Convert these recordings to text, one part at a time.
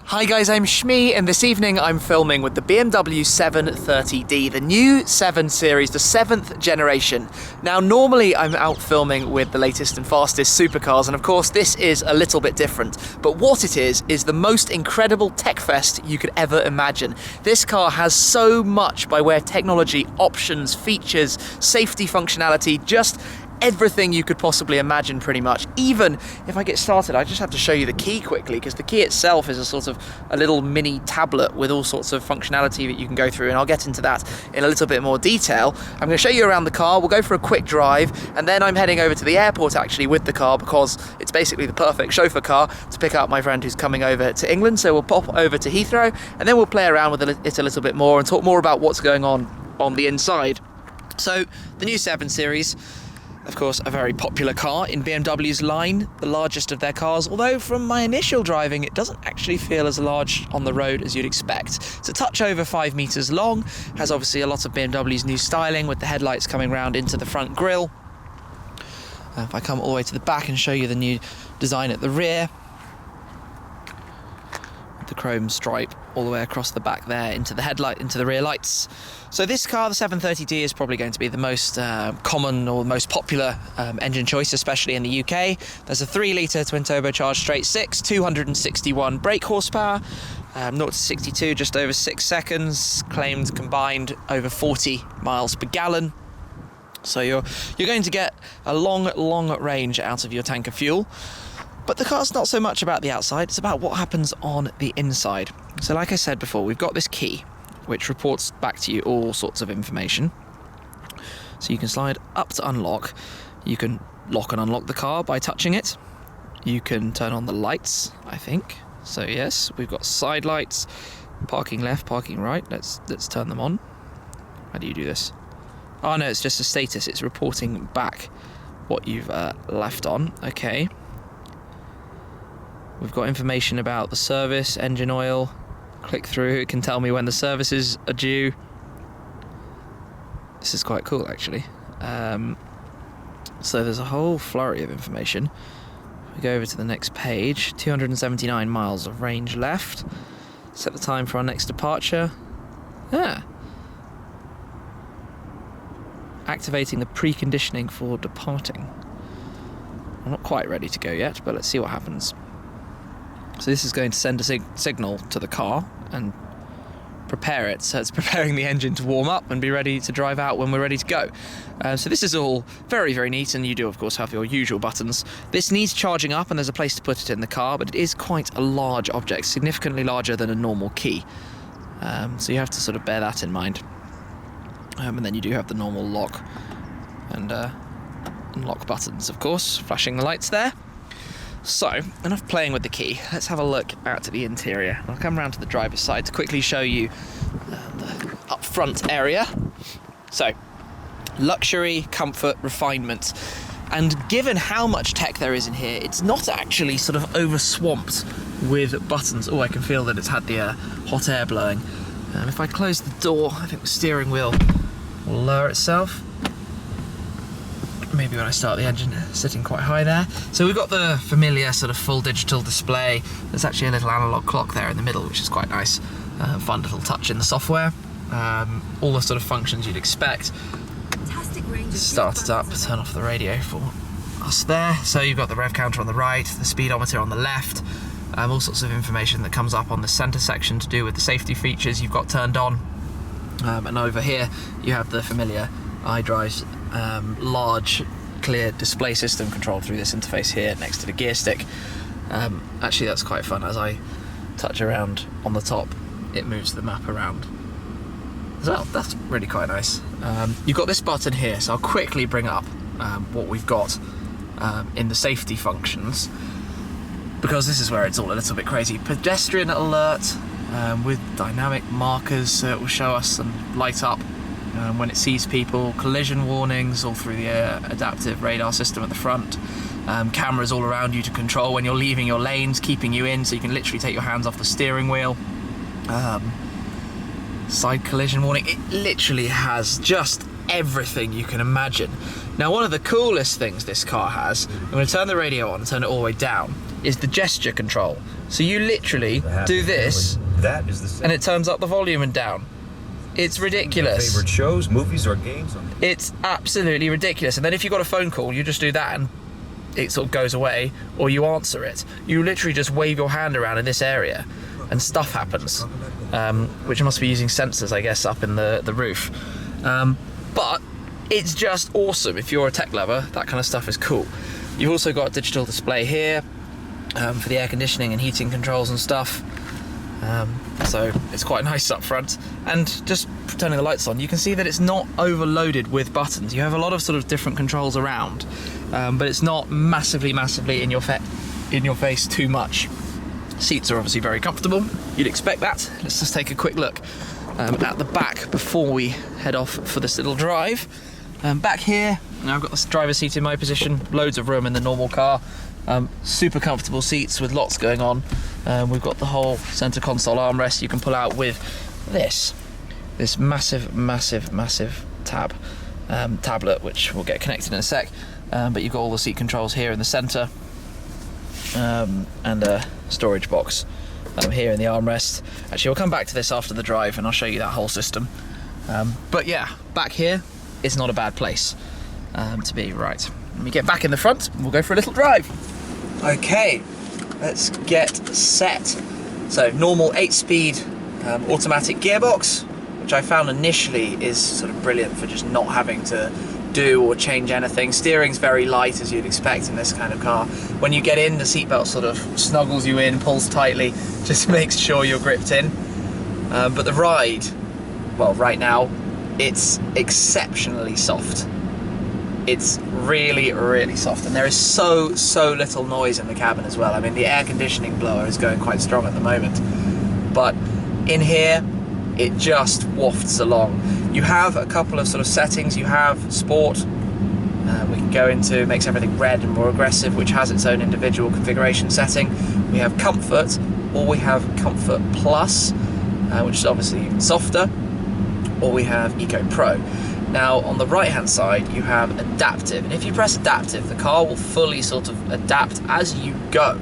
Hi guys, I'm Shmee, and this evening I'm filming with the BMW 730D, the new 7 Series, the 7th generation. Now normally I'm out filming with the latest and fastest supercars, and of course this is a little bit different, but what it is the most incredible tech fest you could ever imagine. This car has so much by way of technology, options, features, safety functionality, just everything you could possibly imagine pretty much. Even if I get started, I just have to show you the key quickly, because the key itself is a sort of a little mini tablet with all sorts of functionality that you can go through, and I'll get into that in a little bit more detail. I'm going to show you around the car, we'll go for a quick drive, and then I'm heading over to the airport actually with the car, because it's basically the perfect chauffeur car to pick up my friend who's coming over to England. So we'll pop over to Heathrow, and then we'll play around with it a little bit more and talk more about what's going on the inside. So the new 7 Series, of course, a very popular car in BMW's line, the largest of their cars, although from my initial driving it doesn't actually feel as large on the road as you'd expect. It's a touch over 5 meters long, has obviously a lot of BMW's new styling with the headlights coming round into the front grille. If I come all the way to the back and show you the new design at the rear, the chrome stripe all the way across the back there into the headlight, into the rear lights. So this car, the 730D, is probably going to be the most common or most popular engine choice, especially in the UK. There's a 3-litre twin turbocharged straight 6, 261 brake horsepower, 0 to 62 just over 6 seconds, claimed combined over 40 miles per gallon. So you're going to get a long range out of your tank of fuel. But the car's not so much about the outside, it's about what happens on the inside. So like I said before, we've got this key, which reports back to you all sorts of information. So you can slide up to unlock, you can lock and unlock the car by touching it, you can turn on the lights, I think. So yes, we've got side lights, parking left, parking right, let's turn them on. How do you do this? Oh no, it's just a status, it's reporting back what you've left on, okay. We've got information about the service, engine oil. Click through, it can tell me when the services are due. This is quite cool actually. So there's a whole flurry of information. We go over to the next page, 279 miles of range left. Set the time for our next departure. Activating the preconditioning for departing. I'm not quite ready to go yet, but let's see what happens. So this is going to send a signal to the car and prepare it. So it's preparing the engine to warm up and be ready to drive out when we're ready to go. So this is all very neat, and you do of course have your usual buttons. This needs charging up and there's a place to put it in the car, but it is quite a large object, significantly larger than a normal key. So you have to sort of bear that in mind. And then you do have the normal lock and unlock buttons, of course, flashing the lights there. So, enough playing with the key, let's have a look out at the interior. I'll come around to the driver's side to quickly show you the up front area. So, luxury, comfort, refinement. And given how much tech there is in here, it's not actually sort of over-swamped with buttons. Oh, I can feel that it's had the hot air blowing. If I close the door, I think the steering wheel will lower itself. Maybe when I start the engine, sitting quite high there. So we've got the familiar sort of full digital display. There's actually a little analog clock there in the middle, which is quite nice. Fun little touch in the software. All the sort of functions you'd expect. Start it up, turn off the radio for us there. So you've got the rev counter on the right, the speedometer on the left, all sorts of information that comes up on the center section to do with the safety features you've got turned on. And over here you have the familiar iDrive's large clear display system controlled through this interface here next to the gear stick. Actually that's quite fun. As I touch around on the top, it moves the map around as well. That's really quite nice. You've got this button here, so I'll quickly bring up what we've got in the safety functions, because this is where it's all a little bit crazy. Pedestrian alert with dynamic markers, so it will show us and light up when it sees people. Collision warnings all through the adaptive radar system at the front. Cameras all around you to control when you're leaving your lanes, keeping you in, so you can literally take your hands off the steering wheel. Side collision warning. It literally has just everything you can imagine. Now, one of the coolest things this car has, I'm going to turn the radio on and turn it all the way down, is the gesture control. So you literally do this, and it turns up the volume and down. It's ridiculous. Favorite shows, movies, or games? It's absolutely ridiculous. And then if you've got a phone call, you just do that and it sort of goes away, or you answer it. You literally just wave your hand around in this area and stuff happens, which must be using sensors, I guess, up in the roof. But it's just awesome. If you're a tech lover, that kind of stuff is cool. You've also got a digital display here for the air conditioning and heating controls and stuff. So it's quite nice up front. And just turning the lights on, you can see that it's not overloaded with buttons. You have a lot of sort of different controls around, but it's not massively in your face too much. Seats are obviously very comfortable. You'd expect that. Let's just take a quick look at the back before we head off for this little drive. Back here, now I've got the driver's seat in my position, loads of room in the normal car. Super comfortable seats with lots going on. We've got the whole center console armrest you can pull out with this massive tablet, which we'll get connected in a sec. But you've got all the seat controls here in the center, and a storage box here in the armrest. Actually, we'll come back to this after the drive and I'll show you that whole system. But yeah, back here is not a bad place to be. Right, let me get back in the front and we'll go for a little drive. Okay, let's get set. So normal 8-speed automatic gearbox, which I found initially is sort of brilliant for just not having to do or change anything. Steering's very light, as you'd expect in this kind of car. When you get in, the seatbelt sort of snuggles you in, pulls tightly, just makes sure you're gripped in. But the ride, well, right now, it's exceptionally soft. It's really soft, and there is so little noise in the cabin as well. I mean, the air conditioning blower is going quite strong at the moment, but in here it just wafts along. You have a couple of sort of settings. You have sport, we can go into, makes everything red and more aggressive, which has its own individual configuration setting. We have comfort, or we have comfort plus, which is obviously softer, or we have Eco Pro. Now on the right hand side you have adaptive, and if you press adaptive, the car will fully sort of adapt as you go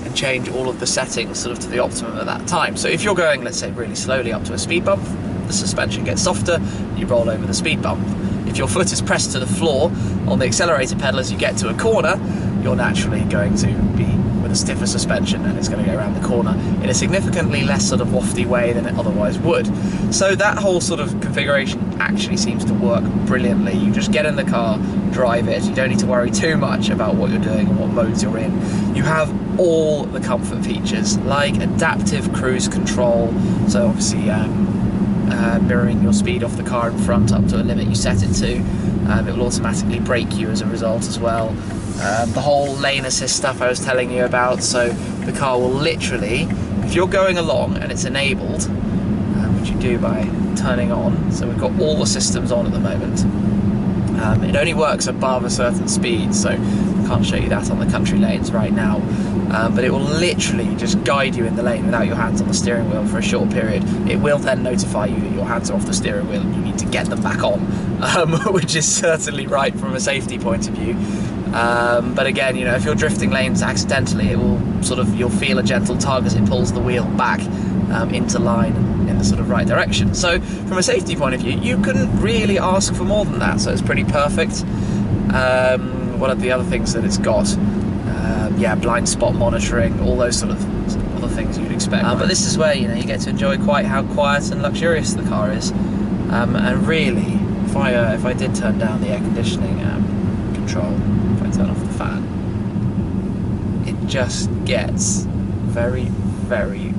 and change all of the settings sort of to the optimum at that time. So if you're going, let's say, really slowly up to a speed bump, the suspension gets softer, you roll over the speed bump. If your foot is pressed to the floor on the accelerator pedal as you get to a corner, you're naturally going to be with a stiffer suspension, and it's going to go around the corner in a significantly less sort of wafty way than it otherwise would. So that whole sort of configuration actually seems to work brilliantly. You just get in the car, drive it. You don't need to worry too much about what you're doing and what modes you're in. You have all the comfort features like adaptive cruise control, so obviously mirroring your speed off the car in front up to a limit you set it to. It will automatically brake you as a result as well. The whole lane assist stuff I was telling you about, so the car will literally, if you're going along and it's enabled, which you do by turning on, so we've got all the systems on at the moment. It only works above a certain speed, so I can't show you that on the country lanes right now, but it will literally just guide you in the lane without your hands on the steering wheel for a short period. It will then notify you that your hands are off the steering wheel and you need to get them back on, which is certainly right from a safety point of view. But again, you know, if you're drifting lanes accidentally, it will sort of, you'll feel a gentle tug as it pulls the wheel back into line in the sort of right direction. So from a safety point of view, you couldn't really ask for more than that, so it's pretty perfect. One of the other things that it's got, yeah, blind spot monitoring, all those sort of other things you'd expect. But this is where, you know, you get to enjoy quite how quiet and luxurious the car is. And really, if I did turn down the air conditioning control, if I turn off the fan, it just gets very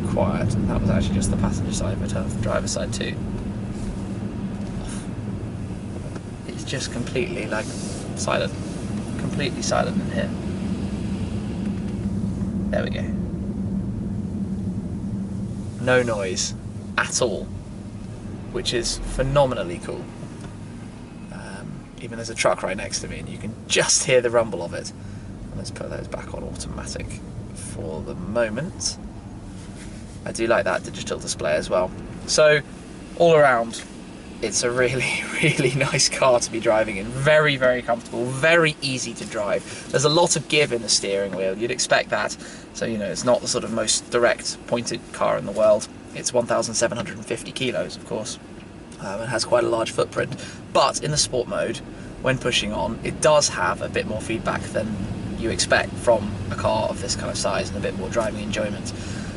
quiet. That was actually just the passenger side, if I turn off the driver's side too. It's just completely like silent. Completely silent in here. There we go. No noise at all, which is phenomenally cool. Even there's a truck right next to me and you can just hear the rumble of it. Let's put those back on automatic for the moment. I do like that digital display as well. So all around, it's a really, really nice car to be driving in. Very, very comfortable, very easy to drive. There's a lot of give in the steering wheel, you'd expect that. So, you know, it's not the sort of most direct pointed car in the world. It's 1,750 kilos, of course. It has quite a large footprint. But in the sport mode, when pushing on, it does have a bit more feedback than you expect from a car of this kind of size and a bit more driving enjoyment.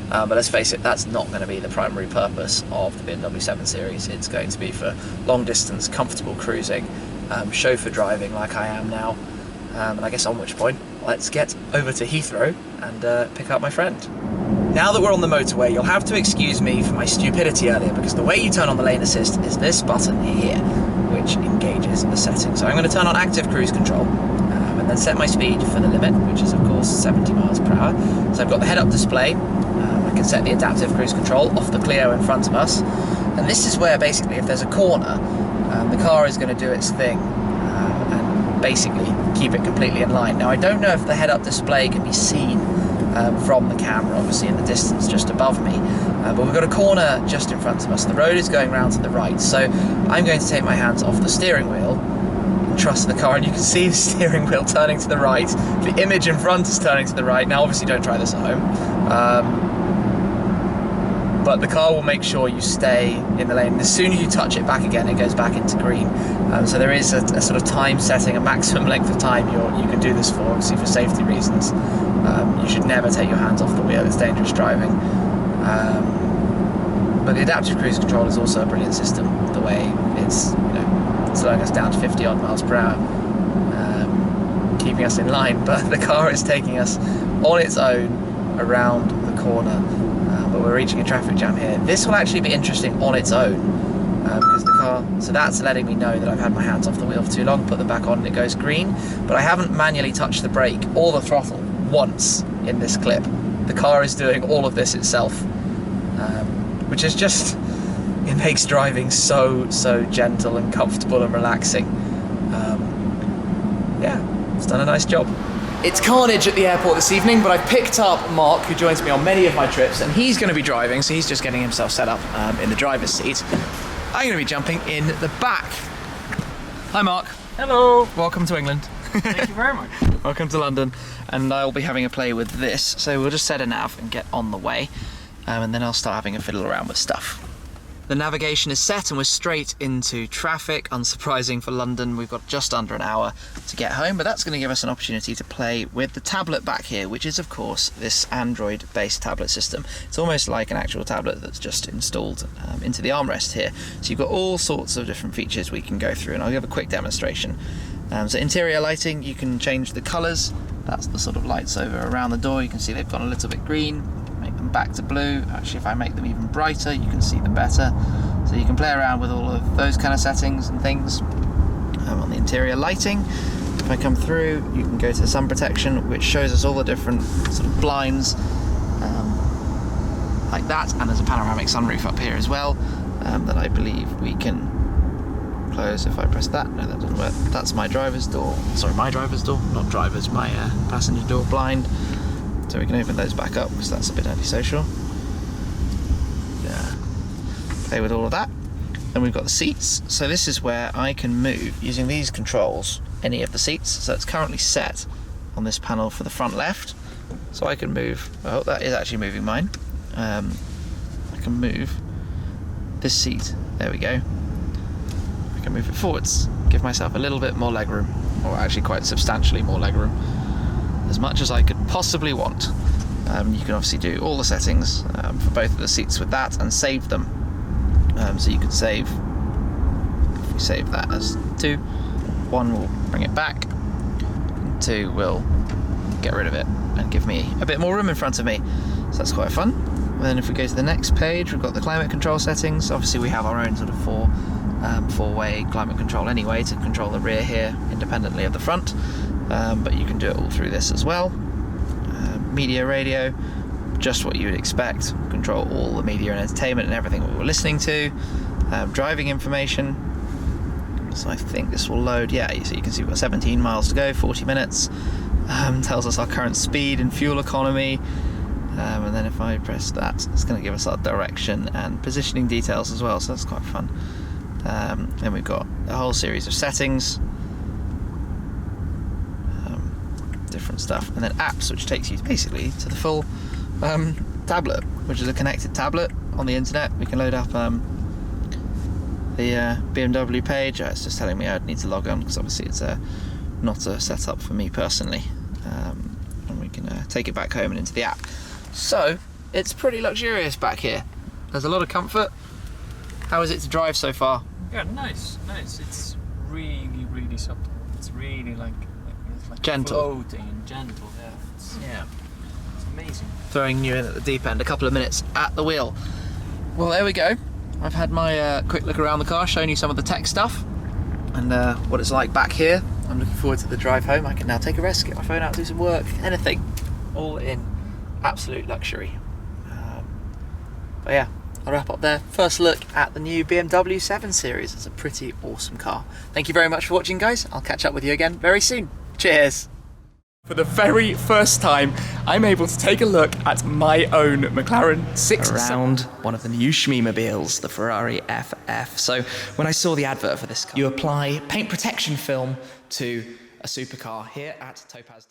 But let's face it, that's not going to be the primary purpose of the BMW 7 Series. It's going to be for long distance, comfortable cruising, chauffeur driving like I am now. And I guess on which point, let's get over to Heathrow and pick up my friend. Now that we're on the motorway, you'll have to excuse me for my stupidity earlier, because the way you turn on the lane assist is this button here, which engages the settings. So I'm going to turn on active cruise control, and then set my speed for the limit, which is of course 70 miles per hour. So I've got the head-up display. I can set the adaptive cruise control off the Clio in front of us, and this is where basically if there's a corner, the car is going to do its thing and basically keep it completely in line. Now I don't know if the head-up display can be seen from the camera, obviously in the distance just above me, but we've got a corner just in front of us. The road is going round to the right, so I'm going to take my hands off the steering wheel and trust the car, and you can see the steering wheel turning to the right. The image in front is turning to the right. Now obviously don't try this at home, but the car will make sure you stay in the lane. As soon as you touch it back again, it goes back into green. So there is a sort of time setting, a maximum length of time you can do this for, obviously for safety reasons. You should never take your hands off the wheel, it's dangerous driving. But the adaptive cruise control is also a brilliant system, the way it's, you know, slowing us down to 50 odd miles per hour, keeping us in line, but the car is taking us on its own around the corner. But we're reaching a traffic jam here. This will actually be interesting on its own, because the car, so that's letting me know that I've had my hands off the wheel for too long. Put them back on and it goes green, but I haven't manually touched the brake or the throttle once in this clip. The car is doing all of this itself, which is just, it makes driving so gentle and comfortable and relaxing. Yeah, it's done a nice job. It's carnage at the airport this evening, but I've picked up Mark, who joins me on many of my trips, and he's going to be driving, so he's just getting himself set up in the driver's seat. I'm going to be jumping in the back. Hi Mark. Hello. Welcome to England. Thank you very much. Welcome to London, and I'll be having a play with this, so we'll just set a nav and get on the way, and then I'll start having a fiddle around with stuff. The navigation is set and we're straight into traffic. Unsurprising for London, we've got just under an hour to get home, but that's going to give us an opportunity to play with the tablet back here, which is of course this Android-based tablet system. It's almost like an actual tablet that's just installed into the armrest here. So you've got all sorts of different features we can go through, and I'll give a quick demonstration. So interior lighting, you can change the colours. That's the sort of lights over around the door. You can see they've gone a little bit green. Make them back to blue. Actually, if I make them even brighter, you can see them better. So you can play around with all of those kind of settings and things. On the interior lighting, if I come through, you can go to sun protection, which shows us all the different sort of blinds like that, and there's a panoramic sunroof up here as well that I believe we can close if I press that. No, that doesn't work. That's my driver's door. Sorry, my driver's door, not driver's, my passenger door blind. So we can open those back up because that's a bit antisocial. Yeah. Play with all of that. Then we've got the seats. So this is where I can move using these controls any of the seats. So it's currently set on this panel for the front left. So I can move, oh, that is actually moving mine. I can move this seat, there we go. I can move it forwards, give myself a little bit more legroom, or actually quite substantially more legroom. As much as I could possibly want. You can obviously do all the settings for both of the seats with that and save them. So you could save, if we save that as 2, 1 will bring it back, 2 will get rid of it and give me a bit more room in front of me. So that's quite fun. And then if we go to the next page, we've got the climate control settings. Obviously we have our own sort of four-way climate control anyway to control the rear here independently of the front. But you can do it all through this as well. Media radio, just what you would expect. Control all the media and entertainment and everything that we're listening to. Driving information. So I think this will load. Yeah, so you can see we've got 17 miles to go, 40 minutes. Tells us our current speed and fuel economy. And then if I press that, it's going to give us our direction and positioning details as well. So that's quite fun. Then we've got a whole series of settings, different stuff, and then apps, which takes you basically to the full tablet, which is a connected tablet on the internet. We can load up the BMW page. It's just telling me I need to log on because obviously it's not a setup for me personally, and we can take it back home and into the app. So it's pretty luxurious back here. There's a lot of comfort. How is it to drive so far? Yeah, nice. It's really, really subtle. It's really like Gentle. floating and gentle. Yeah, it's amazing. Throwing you in at the deep end, a couple of minutes at the wheel. Well, there we go. I've had my quick look around the car, showing you some of the tech stuff and what it's like back here. I'm looking forward to the drive home. I can now take a rest, get my phone out, do some work, anything. All in absolute luxury. But yeah, I'll wrap up there. First look at the new BMW 7 Series. It's a pretty awesome car. Thank you very much for watching, guys. I'll catch up with you again very soon. Cheers. For the very first time, I'm able to take a look at my own McLaren 6 around one of the new Shmeemobiles, the Ferrari FF. So when I saw the advert for this car, you apply paint protection film to a supercar here at Topaz.